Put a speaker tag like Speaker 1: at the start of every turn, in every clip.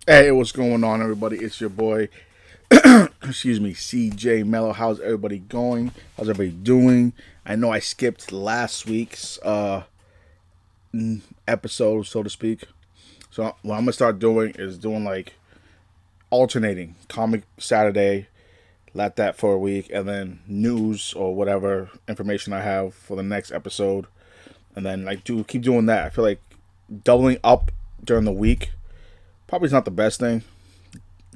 Speaker 1: Hey, what's going on, everybody? It's your boy, excuse me, CJ Mello. How's everybody going? How's everybody doing? I know I skipped last week's episode, so to speak. So what I'm gonna start doing is doing like alternating comic Saturday, let that for a week, and then news or whatever information I have for the next episode, and then like do keep doing that. I feel like doubling up during the week probably is not the best thing.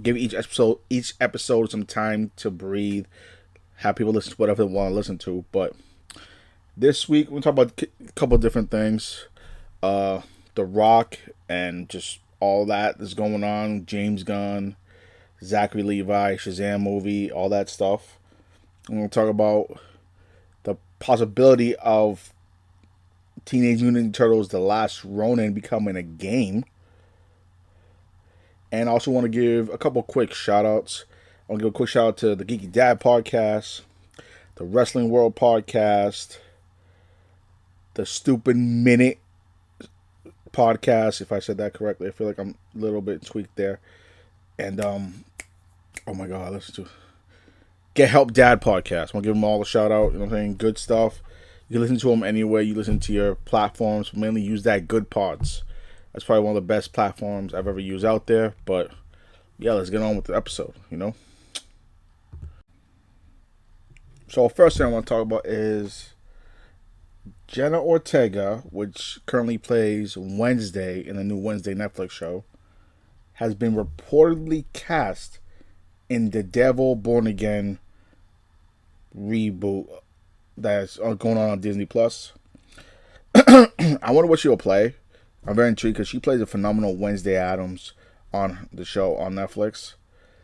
Speaker 1: Give each episode some time to breathe. Have people listen to whatever they want to listen to. But this week we're talk about a couple of different things. The Rock and just all that that's going on. James Gunn, Zachary Levi, Shazam movie, all that stuff. And we'll talk about the possibility of Teenage Mutant Ninja Turtles: The Last Ronin becoming a game. And I also want to give a couple quick shout outs. I want to give a quick shout out to the Geeky Dad podcast, the Wrestling World podcast, the Stupid Minute podcast, if I said that correctly. I feel like I'm a little bit tweaked there. And, oh my God, listen to Get Help Dad podcast. I want to give them all a shout out. You know what I'm saying? Good stuff. You can listen to them anywhere you listen to your platforms. Mainly use that Good Pods. That's probably one of the best platforms I've ever used out there. But yeah, let's get on with the episode, you know? So first thing I want to talk about is Jenna Ortega, which currently plays Wednesday in the new Wednesday Netflix show, has been reportedly cast in the Devil Born Again reboot that's going on Disney Plus. I wonder what she'll play. I'm very intrigued because she plays a phenomenal Wednesday Addams on the show on Netflix.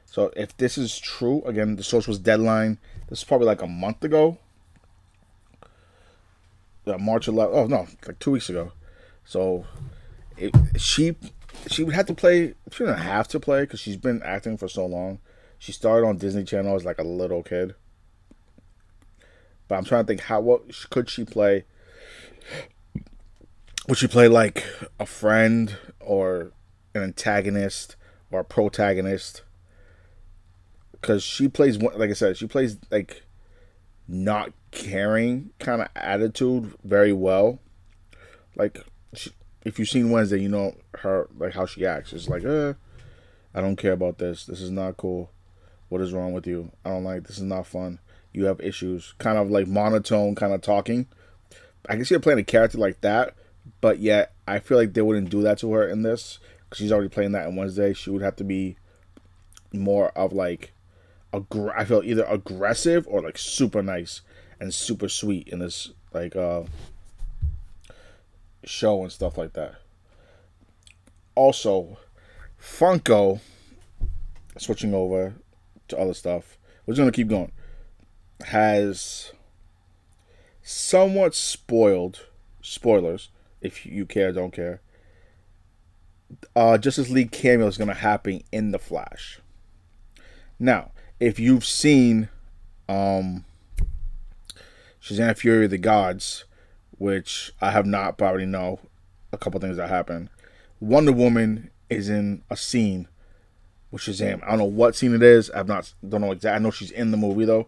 Speaker 1: So if this is true, again, the source was Deadline. This is probably like a month ago. March 11th. Oh no, like 2 weeks ago. So she would have to play. She doesn't have to play because she's been acting for so long. She started on Disney Channel as like a little kid. But I'm trying to think what could she play? Would she play like a friend or an antagonist or a protagonist? Because she plays, like I said, she plays like not caring kind of attitude very well. Like, if you've seen Wednesday, you know her, like how she acts. It's like, I don't care about this. This is not cool. What is wrong with you? I don't like this. Is not fun. You have issues. Kind of like monotone kind of talking. I can see her playing a character like that. But yet, I feel like they wouldn't do that to her in this. Because she's already playing that on Wednesday. She would have to be more of like, I feel either aggressive or like super nice and super sweet in this like show and stuff like that. Also, Funko, switching over to other stuff, we're just going to keep going, has somewhat spoilers, if you care, don't care, Justice League cameo is going to happen in The Flash. Now, if you've seen Shazam Fury of the Gods, which I have not, but I already know a couple things that happen, Wonder Woman is in a scene with Shazam. I don't know what scene it is. Don't know exactly. I know she's in the movie though.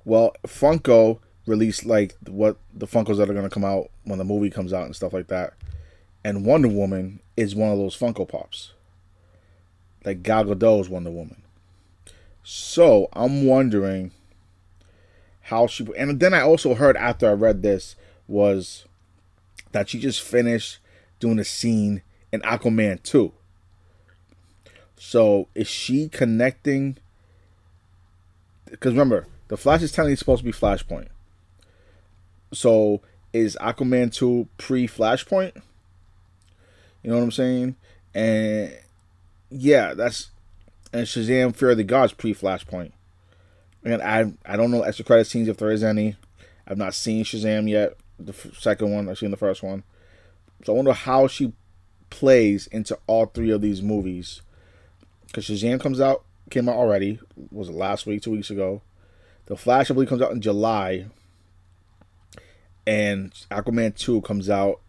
Speaker 1: Well, Funko released like what the Funkos that are gonna come out when the movie comes out and stuff like that, and Wonder Woman is one of those Funko Pops. Like Gal Gadot's Wonder Woman. So I'm wondering how she. And then I also heard after I read this was that she just finished doing a scene in Aquaman 2. So is she connecting? Because remember, the Flash is technically supposed to be Flashpoint. So is Aquaman 2 pre-Flashpoint? You know what I'm saying? And yeah, and Shazam Fear of the Gods pre-Flashpoint. And I don't know extra credit scenes if there is any. I've not seen Shazam yet. The second one, I've seen the first one. So I wonder how she plays into all three of these movies. Because Shazam came out already. Was it last week, 2 weeks ago? The Flash, I believe, comes out in July. And Aquaman 2 comes out,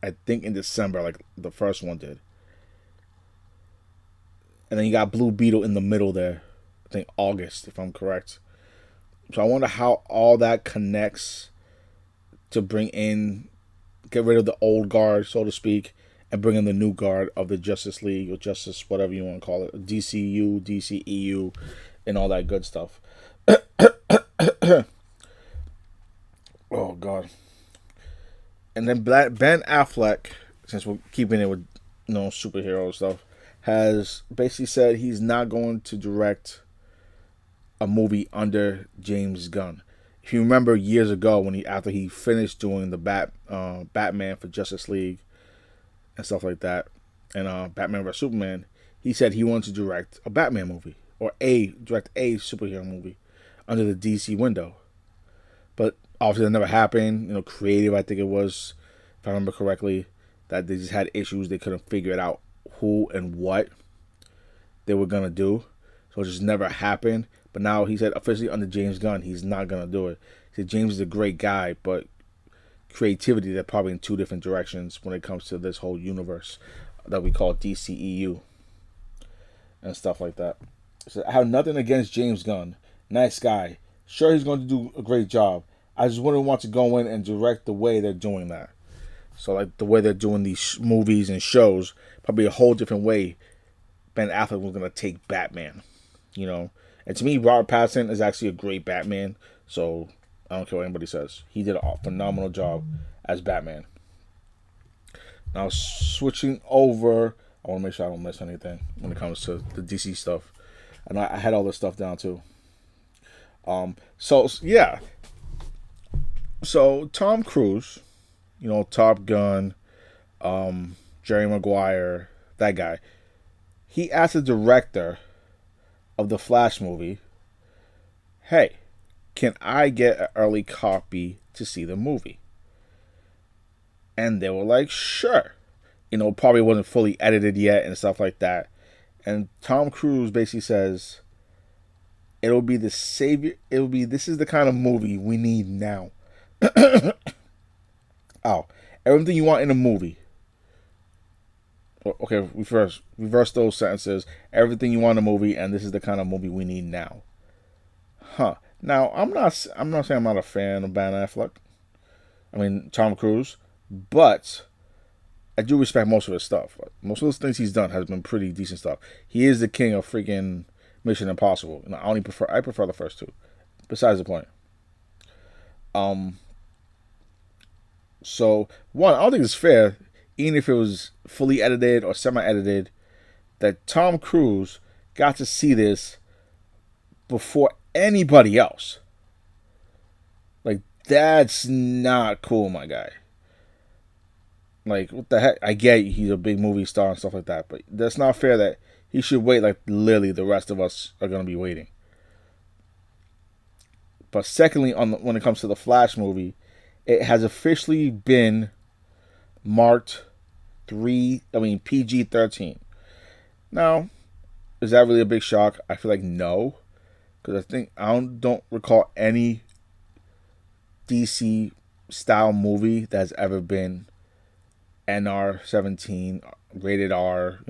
Speaker 1: I think in December, like the first one did. And then you got Blue Beetle in the middle there. I think August, if I'm correct. So I wonder how all that connects to bring in, get rid of the old guard, so to speak, and bring in the new guard of the Justice League or Justice, whatever you want to call it, DCU, DCEU, and all that good stuff. Oh God! And then Ben Affleck, since we're keeping it with superhero stuff, has basically said he's not going to direct a movie under James Gunn. If you remember years ago when after he finished doing the Batman for Justice League and stuff like that, and Batman vs Superman, he said he wanted to direct a Batman movie or direct a superhero movie under the DC window. But obviously that never happened. Creative, I think it was, if I remember correctly, that they just had issues. They couldn't figure it out who and what they were gonna do, so it just never happened. But now he said officially under James Gunn, he's not gonna do it. He said James is a great guy, but creativity, they're probably in two different directions when it comes to this whole universe that we call DCEU and stuff like that. So I have nothing against James Gunn. Nice guy. Sure, he's going to do a great job. I just wouldn't want to go in and direct the way they're doing that. So like the way they're doing these movies and shows, probably a whole different way Ben Affleck was going to take Batman. And to me, Robert Pattinson is actually a great Batman. So I don't care what anybody says. He did a phenomenal job as Batman. Now switching over, I want to make sure I don't miss anything when it comes to the DC stuff. And I had all this stuff down too. So yeah. So Tom Cruise, Top Gun, Jerry Maguire, that guy. He asked the director of the Flash movie, hey, can I get an early copy to see the movie? And they were like, sure. Probably wasn't fully edited yet and stuff like that. And Tom Cruise basically says, this is the kind of movie we need now. Everything you want in a movie. Okay, reverse those sentences. Everything you want in a movie, and this is the kind of movie we need now. Now, I'm not saying I'm not a fan of Ben Affleck. I mean, Tom Cruise, but I do respect most of his stuff. Most of those things he's done has been pretty decent stuff. He is the king of freaking Mission Impossible. I prefer the first two. Besides the point. So one, I don't think it's fair, even if it was fully edited or semi-edited, that Tom Cruise got to see this before anybody else. Like, that's not cool, my guy. Like, what the heck? I get he's a big movie star and stuff like that, but that's not fair that he should wait like literally the rest of us are going to be waiting. But secondly, when it comes to the Flash movie, it has officially been marked PG-13. Now, is that really a big shock? I feel like no, because I don't recall any DC style movie that has ever been NR-17, rated R,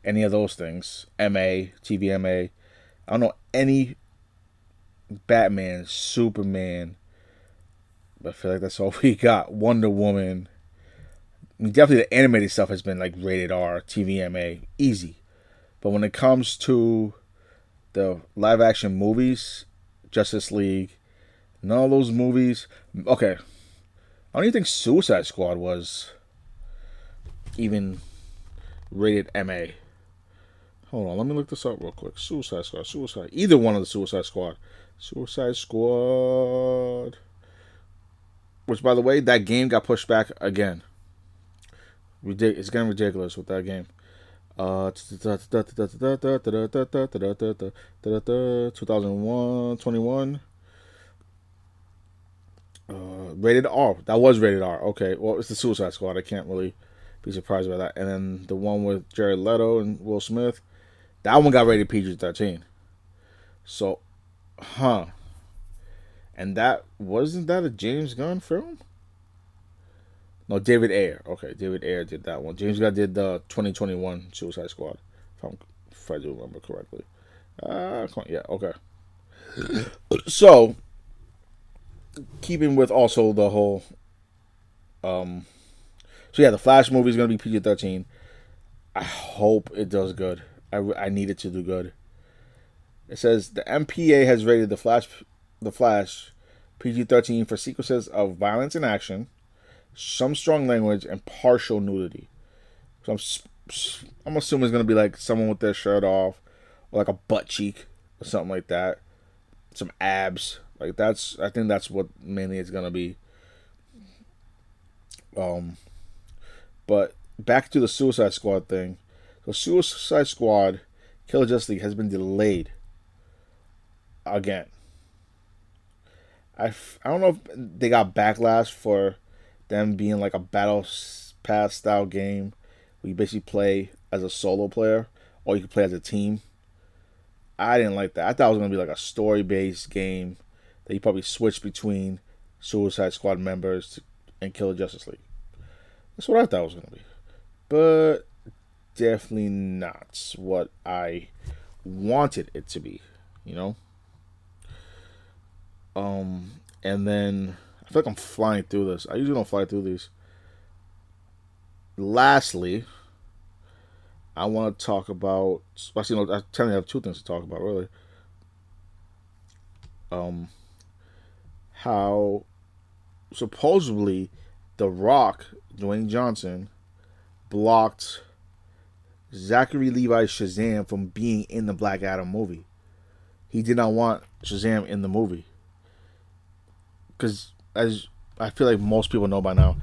Speaker 1: any of those things, MA, TVMA. I don't know any Batman, Superman, but I feel like that's all we got. Wonder Woman. I mean, definitely the animated stuff has been like rated R, TVMA, easy. But when it comes to the live action movies, Justice League, none of those movies. Okay, I don't even think Suicide Squad was even rated MA. Hold on, let me look this up real quick. Suicide Squad. Either one of the Suicide Squad. Which, by the way, that game got pushed back again. It's getting ridiculous with that game. 2001, 21. Rated R. That was rated R. Okay, well, it's the Suicide Squad. I can't really be surprised by that. And then the one with Jared Leto and Will Smith, that one got rated PG-13. So, and wasn't that a James Gunn film? No, David Ayer. Okay, David Ayer did that one. James Gunn did the 2021 Suicide Squad, if I do remember correctly. Yeah, okay. So, keeping with also the whole, um, so yeah, the Flash movie is gonna be PG-13. I hope it does good. I need it to do good. It says the MPA has rated the Flash PG-13 for sequences of violence and action, some strong language, and partial nudity. So I'm assuming it's gonna be like someone with their shirt off, or like a butt cheek, or something like that. Some abs, like that's. I think that's what mainly it's gonna be. Um, but back to the Suicide Squad thing. So Suicide Squad, Killer Justice League has been delayed again. I don't know if they got backlash for them being like a battle pass style game where you basically play as a solo player or you can play as a team. I didn't like that. I thought it was gonna be like a story based game that you probably switch between Suicide Squad members and Killer Justice League. That's what I thought it was gonna be, but definitely not what I wanted it to be. You know. And then I feel like I'm flying through this. I usually don't fly through these. Lastly, I want to talk about. Actually, no, I technically have two things to talk about. Really, how supposedly The Rock, Dwayne Johnson, blocked Zachary Levi's Shazam from being in the Black Adam movie. He did not want Shazam in the movie. Because, as I feel like most people know by now,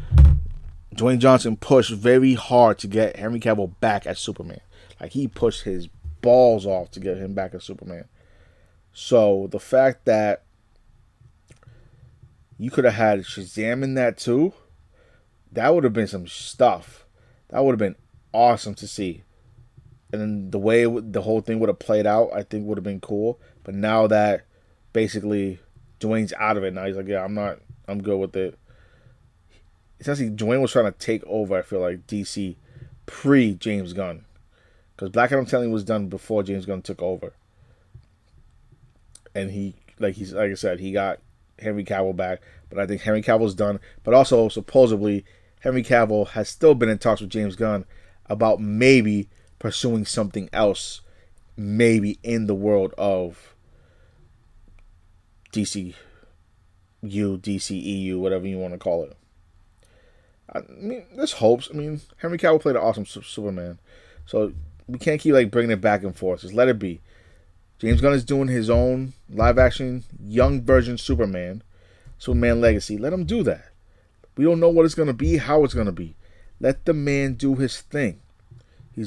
Speaker 1: Dwayne Johnson pushed very hard to get Henry Cavill back as Superman. Like, he pushed his balls off to get him back as Superman. So, the fact that you could have had Shazam in that too, that would have been some stuff. That would have been awesome to see. And then the way the whole thing would have played out, I think would have been cool. But now that basically Dwayne's out of it now, he's like, yeah, I'm good with it. Essentially, Dwayne was trying to take over, I feel like, DC pre-James Gunn. Because Black Adam Telling was done before James Gunn took over. And like I said, he got Henry Cavill back. But I think Henry Cavill's done. But also, supposedly, Henry Cavill has still been in talks with James Gunn about maybe pursuing something else, maybe in the world of DCU, DCEU, whatever you want to call it. I mean, there's hopes. I mean, Henry Cavill played an awesome Superman, so we can't keep like bringing it back and forth. Just let it be. James Gunn is doing his own live-action young version Superman Legacy. Let him do that. We don't know what it's gonna be, how it's gonna be. Let the man do his thing. He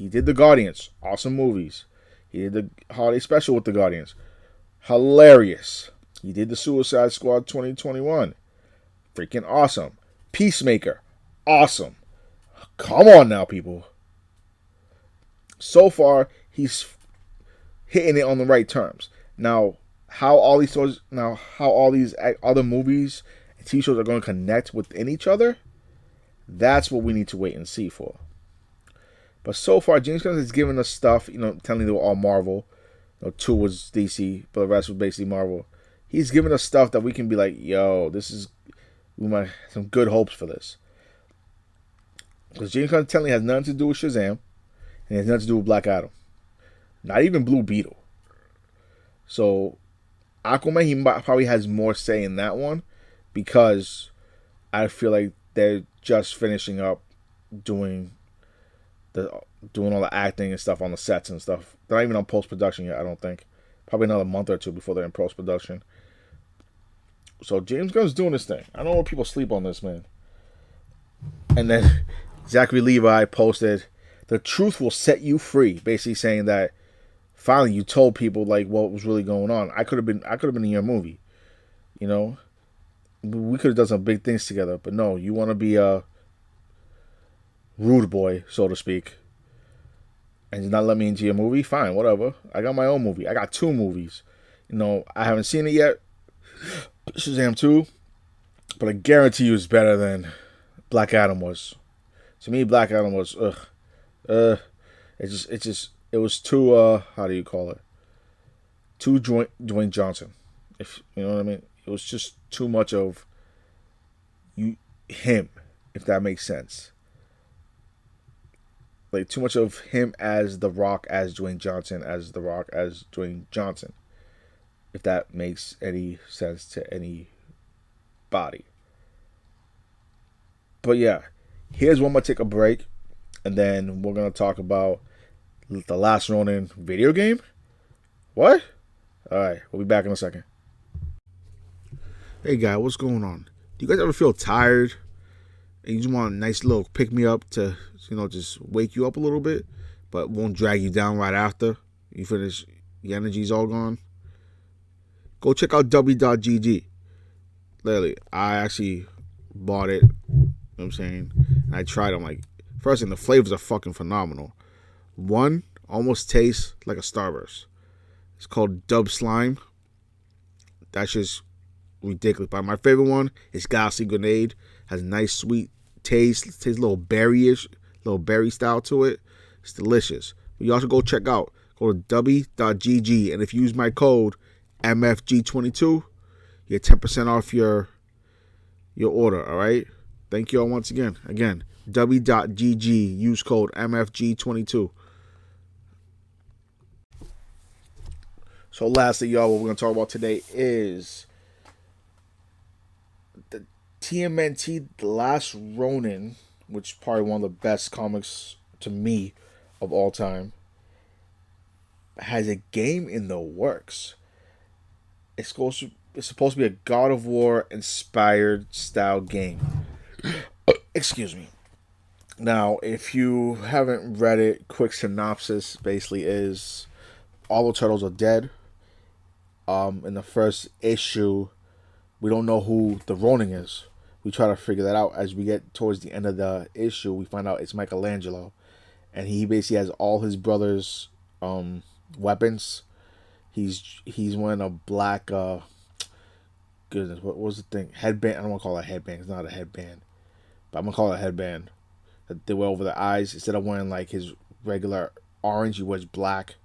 Speaker 1: did the Guardians, awesome movies. He did the holiday special with the Guardians, hilarious. He did the Suicide Squad 2021, freaking awesome. Peacemaker, awesome. Come on now, people. So far, he's hitting it on the right terms. Now, how all these other movies and TV shows are going to connect within each other, that's what we need to wait and see for. But so far, James Gunn has given us stuff, telling they were all Marvel. 2 was DC, but the rest was basically Marvel. He's given us stuff that we can be like, yo, we might have some good hopes for this. Because James Gunn telling has nothing to do with Shazam, and has nothing to do with Black Adam. Not even Blue Beetle. So, Aquaman, he probably has more say in that one, because I feel like they're just finishing up doing all the acting and stuff on the sets and stuff. They're not even on post-production yet, I don't think. Probably another month or two before they're in post-production. So James Gunn's doing this thing. I don't know why people sleep on this, man. And then Zachary Levi posted, "The truth will set you free," basically saying that finally you told people like what was really going on. I could have been in your movie. We could have done some big things together, but no, you want to be a rude boy, so to speak, and you not let me into your movie? Fine, whatever. I got my own movie. I got 2 movies. I haven't seen it yet. Shazam 2. but I guarantee you it's better than Black Adam was. To me, Black Adam was it was too how do you call it? Too Dwayne Johnson. If you know what I mean. It was just too much of him, if that makes sense. Like too much of him as The Rock, as Dwayne Johnson, as The Rock, as Dwayne Johnson. If that makes any sense to anybody. But yeah, here's when I'm gonna take a break, and then we're gonna talk about the Last Ronin video game. What? All right, we'll be back in a second. Hey guy, what's going on? Do you guys ever feel tired and you just want a nice little pick me up to, just wake you up a little bit, but won't drag you down right after you finish? The energy's all gone. Go check out W.GG. Literally, I actually bought it. You know what I'm saying? And I tried it. I'm like, first thing, the flavors are fucking phenomenal. One almost tastes like a Starburst. It's called Dub Slime. That's just ridiculous. But my favorite one is Galaxy Grenade. Has a nice sweet taste. It tastes a little berry-ish, little berry style to it. It's delicious. But you also go check out. Go to W.GG. And if you use my code MFG22, you get 10% off your order, all right? Thank you all once again. Again, W.GG. Use code MFG22. So lastly, y'all, what we're going to talk about today is the TMNT The Last Ronin, which is probably one of the best comics to me of all time, has a game in the works. It's supposed to be a God of War inspired style game. Excuse me. Now, if you haven't read it, quick synopsis basically is all the turtles are dead. In the first issue, we don't know who the Ronin is. We try to figure that out as we get towards the end of the issue. We find out it's Michelangelo, and he basically has all his brothers' weapons. He's wearing a black goodness, what was the thing? Headband. I don't want to call it a headband. It's not a headband, but I'm gonna call it a headband that they wear over their eyes instead of wearing like his regular orange. He wears black.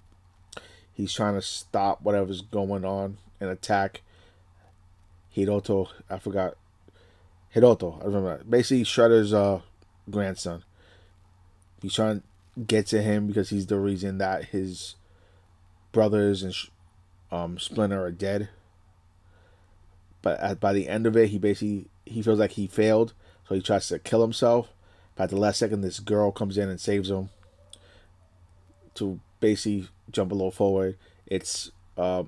Speaker 1: He's trying to stop whatever's going on and attack Hiroto. I remember that. Basically, Shredder's grandson. He's trying to get to him because he's the reason that his brothers and Splinter are dead. But by the end of it, he feels like he failed, so he tries to kill himself. But at the last second, this girl comes in and saves him. To basically jump a little forward, it's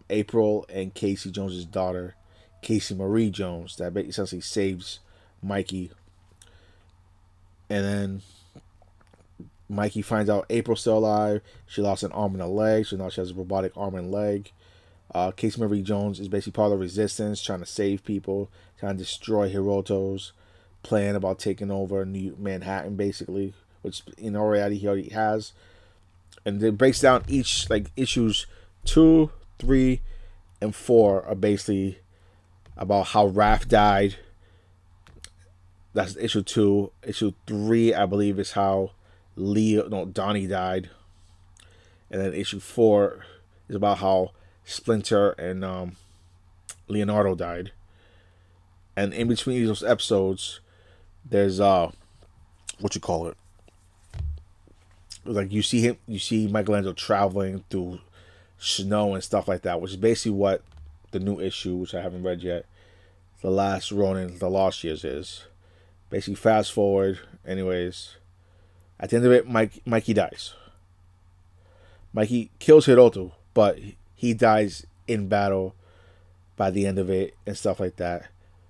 Speaker 1: April and Casey Jones's daughter, Casey Marie Jones, that essentially saves Mikey. And then Mikey finds out April's still alive. She lost an arm and a leg, so now she has a robotic arm and leg. Casey Marie Jones is basically part of the resistance, trying to save people, trying to destroy Hiroto's plan about taking over New Manhattan, basically, which in reality he already has. And it breaks down each, like, issues 2, 3, and 4 are basically about how Raph died. That's issue 2. Issue 3, I believe, is how Donnie died. And then issue 4 is about how Splinter and Leonardo died. And in between those episodes, there's like you see Michelangelo traveling through snow and stuff like that, which is basically what the new issue, which I haven't read yet, The Last Ronin, The Lost Years is. Basically, fast forward, anyways, at the end of it, Mikey dies. Mikey kills Hiroto, but he dies in battle by the end of it and stuff like that.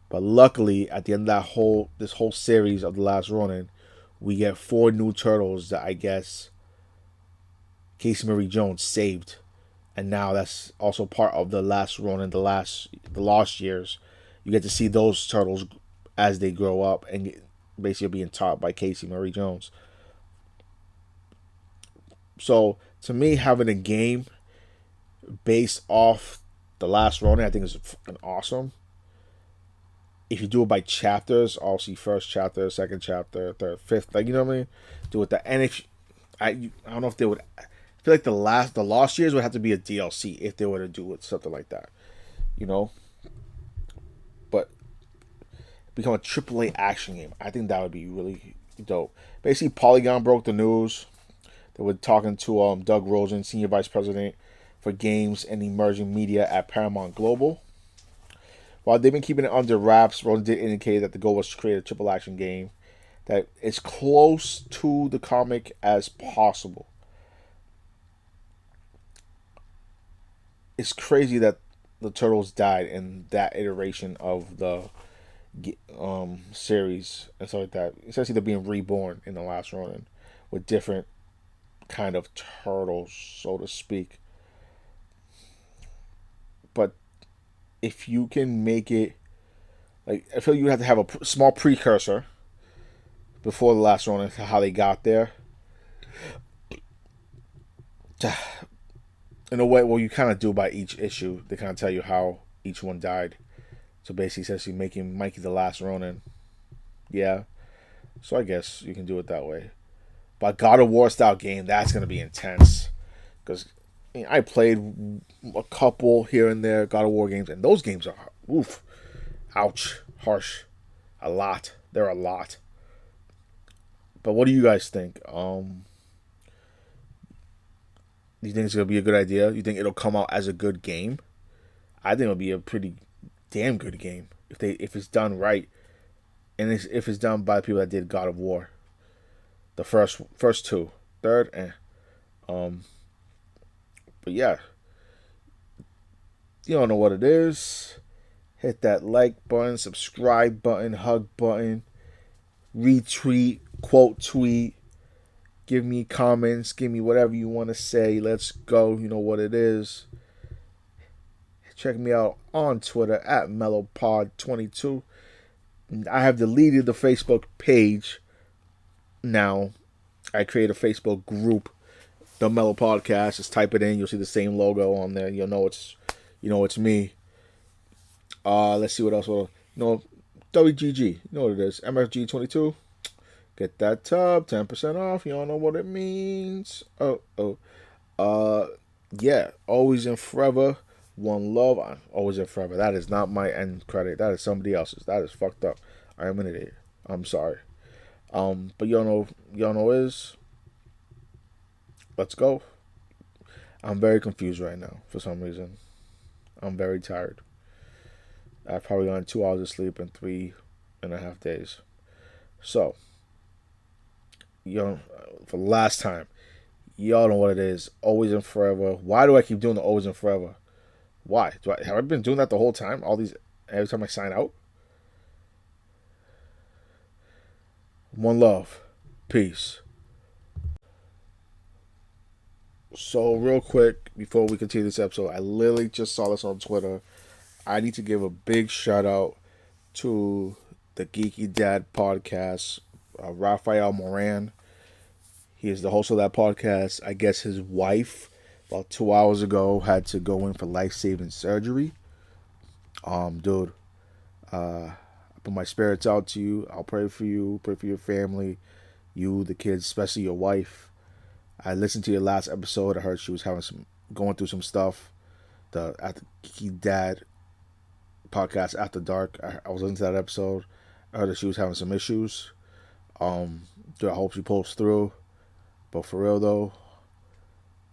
Speaker 1: But luckily, at the end of this whole series of The Last Ronin, we get 4 new turtles that I guess Casey Marie Jones saved. And now that's also part of The Last Ronin, the Lost Years. You get to see those turtles as they grow up and basically being taught by Casey Marie Jones. So, to me, having a game based off The Last Ronin, I think is fucking awesome. if you do it by chapters, obviously first chapter, second chapter, third, fifth, like, you know what I mean? Do it that. And if I don't know if they would. I feel like the Lost Years would have to be a DLC if they were to do it something like that, you know. But become a AAA action game. I think that would be really dope. Basically, Polygon broke the news. They were talking to Doug Rosen, Senior Vice President for Games and Emerging Media at Paramount Global. While they've been keeping it under wraps, Rosen did indicate that the goal was to create a triple action game that is close to the comic as possible. It's crazy that the Turtles died in that iteration of the series and stuff like that. Essentially, they're being reborn in the last Ronin with different kind of turtles, so to speak. But if you can make it, like, I feel you have to have a small precursor before the last Ronin, how they got there. In a way, well, you kind of do by each issue. They kind of tell you how each one died. So basically, essentially making Mikey the last Ronin. Yeah. So I guess you can do it that way. But God of War style game, that's going to be intense. Because I played a couple here and there God of War games, and those games are, oof, ouch, harsh. A lot. They're a lot. But what do you guys think? Do you think it's going to be a good idea? You think it'll come out as a good game? I think it'll be a pretty damn good game if it's done right, and if it's done by the people that did God of War, the first two, third, but yeah, you don't know what it is. Hit that like button, subscribe button, hug button, retweet, quote tweet, give me comments, give me whatever you want to say. Let's go. You know what it is. Check me out on Twitter at MellowPod22. I have deleted the Facebook page now. I create a Facebook group, the Mellow Podcast. Just type it in. You'll see the same logo on there. You'll know it's me. Let's see what else. WGG. You know what it is. MFG22. Get that tub. 10% off. You don't know what it means. Yeah. Always and forever. One love, always and forever. That is not my end credit. That is somebody else's. That is fucked up. I am an idiot. I'm sorry. But y'all know is. Let's go. I'm very confused right now for some reason. I'm very tired. I've probably gotten 2 hours of sleep in 3.5 days. So, for the last time, y'all know what it is. Always and forever. Why do I keep doing the always and forever? Why? Have I been doing that the whole time? Every time I sign out? One love. Peace. So, real quick, before we continue this episode, I literally just saw this on Twitter. I need to give a big shout out to the Geeky Dad podcast, Raphael Moran. He is the host of that podcast. I guess his wife, about 2 hours ago, had to go in for life-saving surgery. Dude, I put my spirits out to you. I'll pray for you, pray for your family, you, the kids, especially your wife. I listened to your last episode. I heard she was going through some stuff. The Geeky Dad podcast After Dark. I was listening to that episode. I heard that she was having some issues. Dude, I hope she pulls through. But for real though,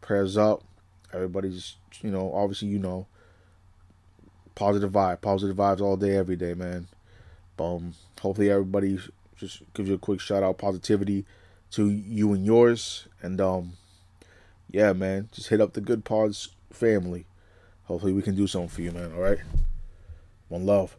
Speaker 1: prayers up. Everybody's, obviously, positive vibes all day, every day, man. Hopefully everybody just gives you a quick shout out, positivity to you and yours. And yeah, man, just hit up the Good Pods family. Hopefully we can do something for you, man. All right, one love.